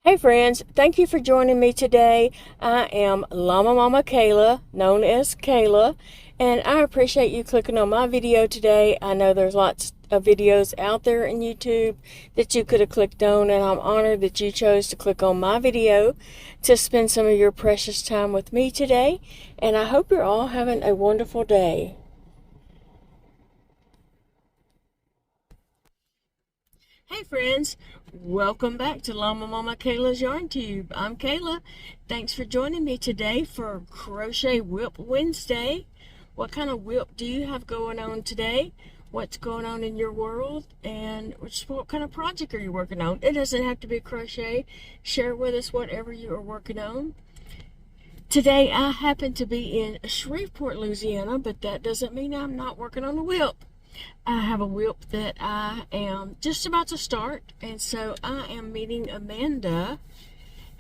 Hey friends, thank you for joining me today. I am Llama Mama Kayla, known as Kayla, and I appreciate you clicking on my video today. I know there's lots of videos out there in YouTube that you could have clicked on, and I'm honored that you chose to click on my video to spend some of your precious time with me today, and I hope you're all having a wonderful day. Hey friends, welcome back to Llama Mama Kayla's Yarn Tube. I'm Kayla. Thanks for joining me today for Crochet WIP Wednesday. What kind of WIP do you have going on today? What's going on in your world? And what kind of project are you working on? It doesn't have to be crochet. Share with us whatever you are working on. Today I happen to be in Shreveport, Louisiana, but that doesn't mean I'm not working on a WIP. I have a WIP that I am just about to start, and so I am meeting Amanda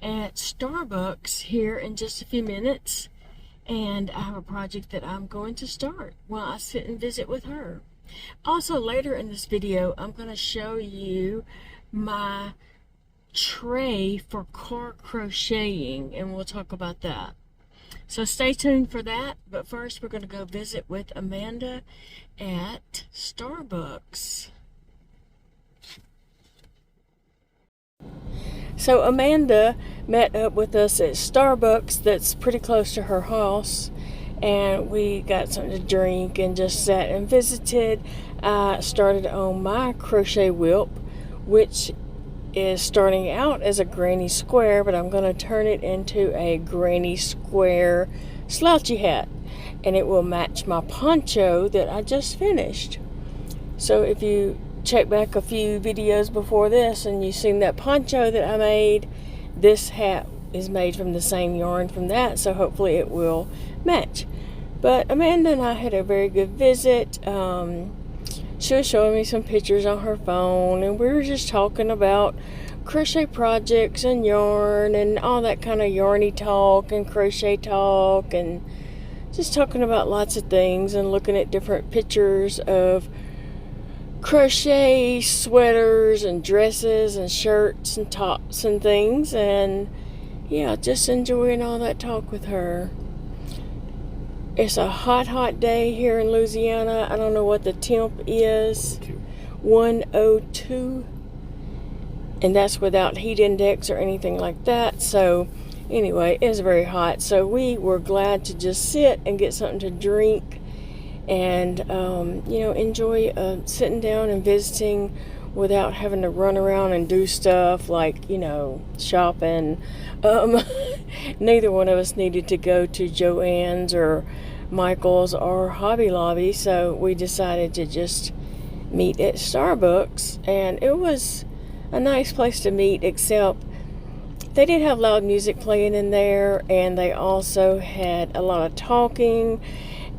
at Starbucks here in just a few minutes, and I have a project that I'm going to start while I sit and visit with her. Also, later in this video, I'm going to show you my tray for car crocheting, and we'll talk about that. So stay tuned for that, but first we're going to go visit with Amanda at Starbucks. So Amanda met up with us at Starbucks that's pretty close to her house, and we got something to drink and just sat and visited. I started on my crochet WIP, which is starting out as a granny square, but I'm going to turn it into a granny square slouchy hat, and it will match my poncho that I just finished. So if you check back a few videos before this and you've seen that poncho that I made, this hat is made from the same yarn from that, so hopefully it will match. But Amanda and I had a very good visit. She was showing me some pictures on her phone, and we were just talking about crochet projects and yarn and all that kind of yarny talk and crochet talk, and just talking about lots of things and looking at different pictures of crochet sweaters and dresses and shirts and tops and things, and yeah, just enjoying all that talk with her. It's a hot day here in Louisiana. I don't know what the temp is. 102. And that's without heat index or anything like that. So anyway, it's very hot. So we were glad to just sit and get something to drink and, enjoy sitting down and visiting without having to run around and do stuff like, shopping. Neither one of us needed to go to Joann's or Michael's or Hobby Lobby, so we decided to just meet at Starbucks, and it was a nice place to meet, except they did have loud music playing in there, and they also had a lot of talking,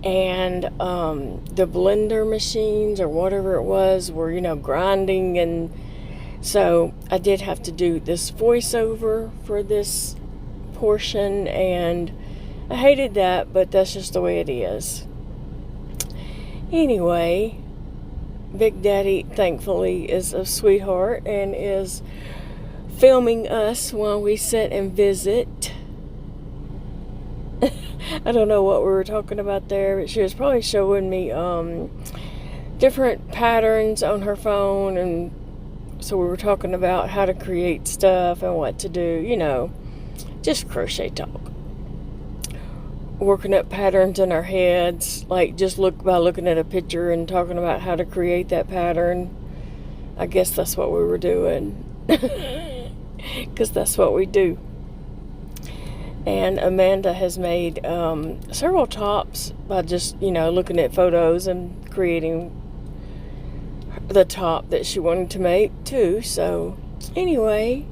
and the blender machines or whatever it was were, grinding, and so I did have to do this voiceover for this portion, and I hated that, but that's just the way it is. Anyway, Big Daddy, thankfully, is a sweetheart and is filming us while we sit and visit. I don't know what we were talking about there, but she was probably showing me different patterns on her phone, and so we were talking about how to create stuff and what to do, just crochet talk. Working up patterns in our heads, like just by looking at a picture and talking about how to create that pattern. I guess that's what we were doing, because that's what we do. And Amanda has made several tops by just, looking at photos and creating the top that she wanted to make too. So anyway,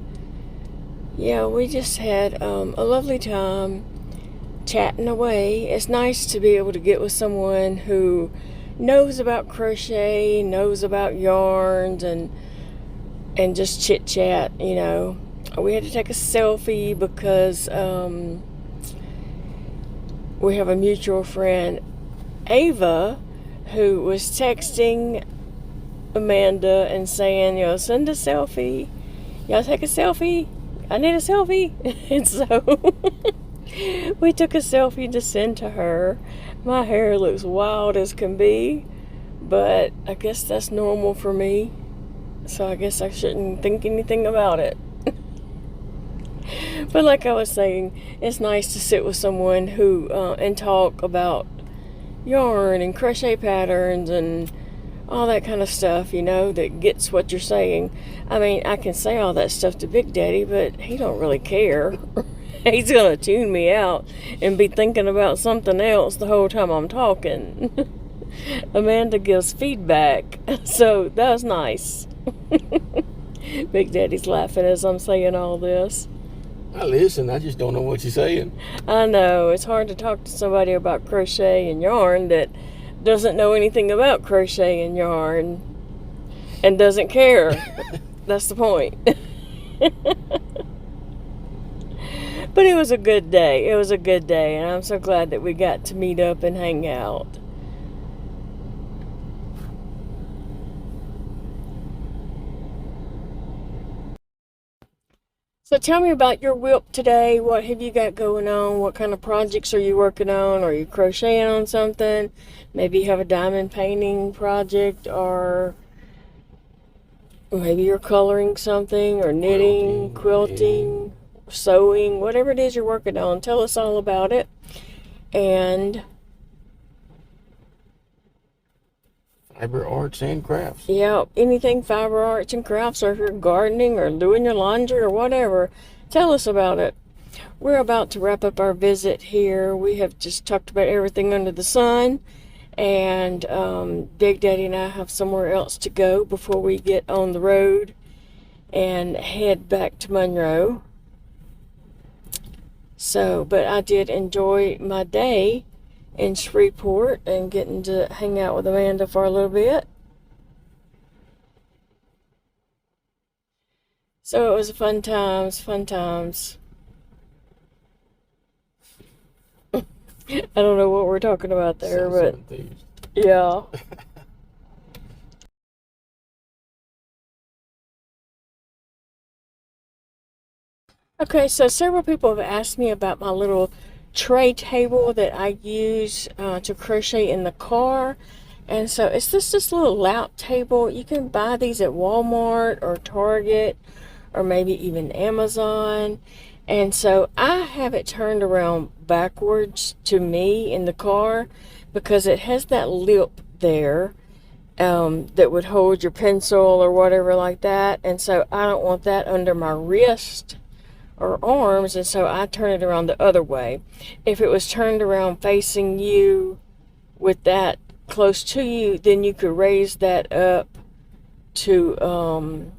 yeah, we just had a lovely time chatting away. It's nice to be able to get with someone who knows about crochet, knows about yarns, and just chit chat. We had to take a selfie because we have a mutual friend, Ava, who was texting Amanda and saying, send a selfie. Y'all take a selfie? I need a selfie. And so we took a selfie to send to her. My hair looks wild as can be, but I guess that's normal for me. So I guess I shouldn't think anything about it. But like I was saying, it's nice to sit with someone who and talk about yarn and crochet patterns and all that kind of stuff, that gets what you're saying. I mean, I can say all that stuff to Big Daddy, but he don't really care. He's gonna tune me out and be thinking about something else the whole time I'm talking. Amanda gives feedback, so that's nice. Big Daddy's laughing as I'm saying all this. I listen, I just don't know what you're saying. I know, it's hard to talk to somebody about crochet and yarn that doesn't know anything about crochet and yarn and doesn't care. That's the point. But it was a good day. It was a good day, and I'm so glad that we got to meet up and hang out. So tell me about your WIP today. What have you got going on? What kind of projects are you working on? Are you crocheting on something? Maybe you have a diamond painting project, or maybe you're coloring something, or knitting, quilting, sewing, whatever it is you're working on. Tell us all about it. And Fiber arts and crafts. yeah, anything fiber arts and crafts, or if you're gardening or doing your laundry or whatever, tell us about it. We're about to wrap up our visit here. We have just talked about everything under the sun, and Big Daddy and I have somewhere else to go before we get on the road and head back to Monroe. So, but I did enjoy my day in Shreveport and getting to hang out with Amanda for a little bit. So it was fun times, fun times. I don't know what we're talking about there, but yeah. Okay, so several people have asked me about my little tray table that I use to crochet in the car. And so it's just this little lap table. You can buy these at Walmart or Target or maybe even Amazon. And so I have it turned around backwards to me in the car because it has that lip there that would hold your pencil or whatever like that. And so I don't want that under my wrist or arms, and so I turn it around the other way. If it was turned around facing you with that close to you, then you could raise that up to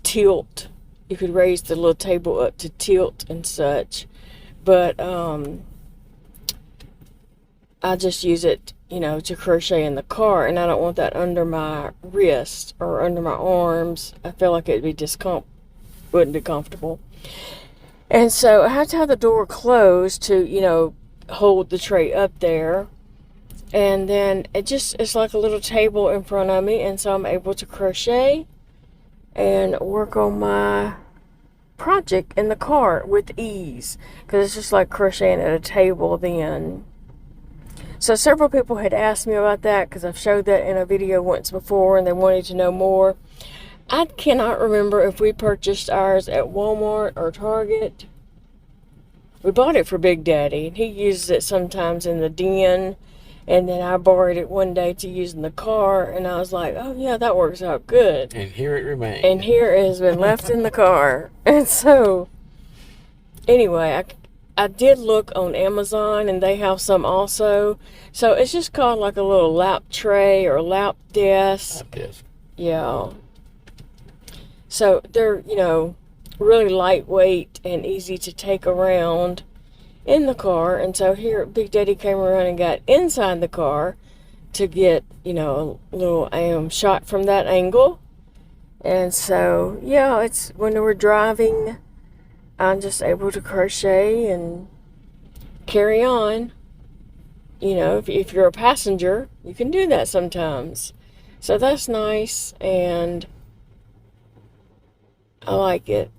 tilt. You could raise the little table up to tilt and such, but I just use it to crochet in the car, and I don't want that under my wrist or under my arms. I feel like it'd be wouldn't be comfortable. And so I have to have the door closed to, hold the tray up there. And then it's like a little table in front of me. And so I'm able to crochet and work on my project in the car with ease. Because it's just like crocheting at a table then. So several people had asked me about that because I've showed that in a video once before and they wanted to know more. I cannot remember if we purchased ours at Walmart or Target. We bought it for Big Daddy, and he uses it sometimes in the den, and then I borrowed it one day to use in the car, and I was like, oh yeah, that works out good. And here it remains. And here it has been left in the car. And so, anyway, I did look on Amazon, and they have some also. So it's just called like a little lap tray or lap desk. Lap desk. Yeah. So they're, really lightweight and easy to take around in the car. And so here Big Daddy came around and got inside the car to get, a little shot from that angle. And so, yeah, it's when we're driving, I'm just able to crochet and carry on. If you're a passenger, you can do that sometimes. So that's nice. And I like it.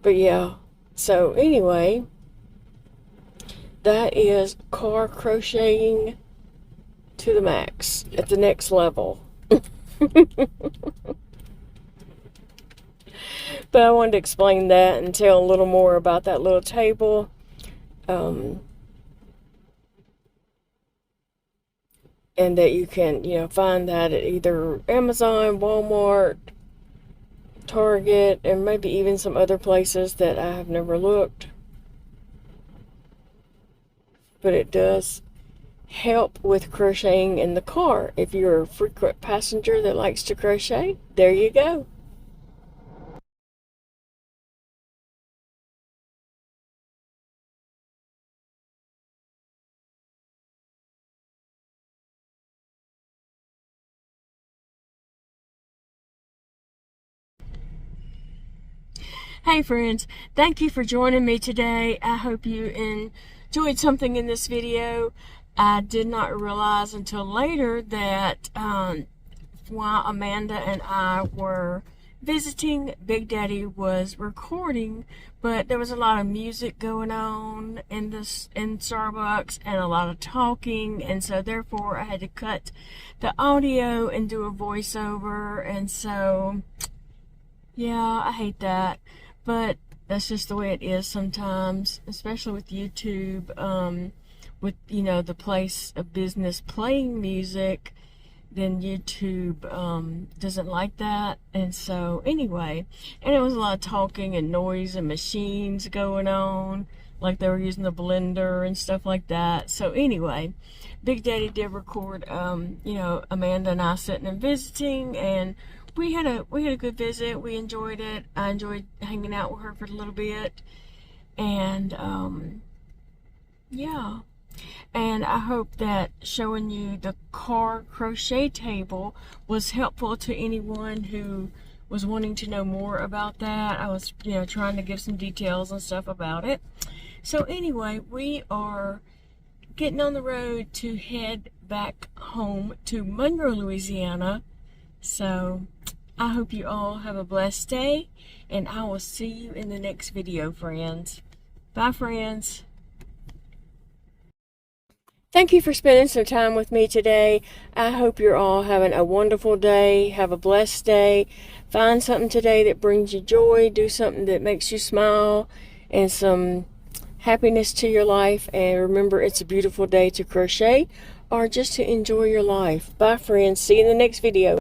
But yeah, so anyway, that is car crocheting to the max, at the next level. But I wanted to explain that and tell a little more about that little table. And that you can, find that at either Amazon, Walmart, Target, and maybe even some other places that I have never looked. But it does help with crocheting in the car. If you're a frequent passenger that likes to crochet, there you go. Hey friends, thank you for joining me today. I hope you enjoyed something in this video. I did not realize until later that while Amanda and I were visiting, Big Daddy was recording, but there was a lot of music going on in Starbucks and a lot of talking, and so therefore I had to cut the audio and do a voiceover, and so yeah, I hate that. But that's just the way it is sometimes, especially with YouTube, with, the place of business playing music, then YouTube doesn't like that. And so anyway, and it was a lot of talking and noise and machines going on, like they were using the blender and stuff like that. So anyway, Big Daddy did record, Amanda and I sitting and visiting, and we had a good visit. We enjoyed it. I enjoyed hanging out with her for a little bit, and yeah. And I hope that showing you the car crochet table was helpful to anyone who was wanting to know more about that. I was, trying to give some details and stuff about it. So anyway, we are getting on the road to head back home to Monroe, Louisiana. So I hope you all have a blessed day, and I will see you in the next video, friends. Bye, friends. Thank you for spending some time with me today. I hope you're all having a wonderful day. Have a blessed day. Find something today that brings you joy. Do something that makes you smile and some happiness to your life. And remember, it's a beautiful day to crochet or just to enjoy your life. Bye, friends. See you in the next video.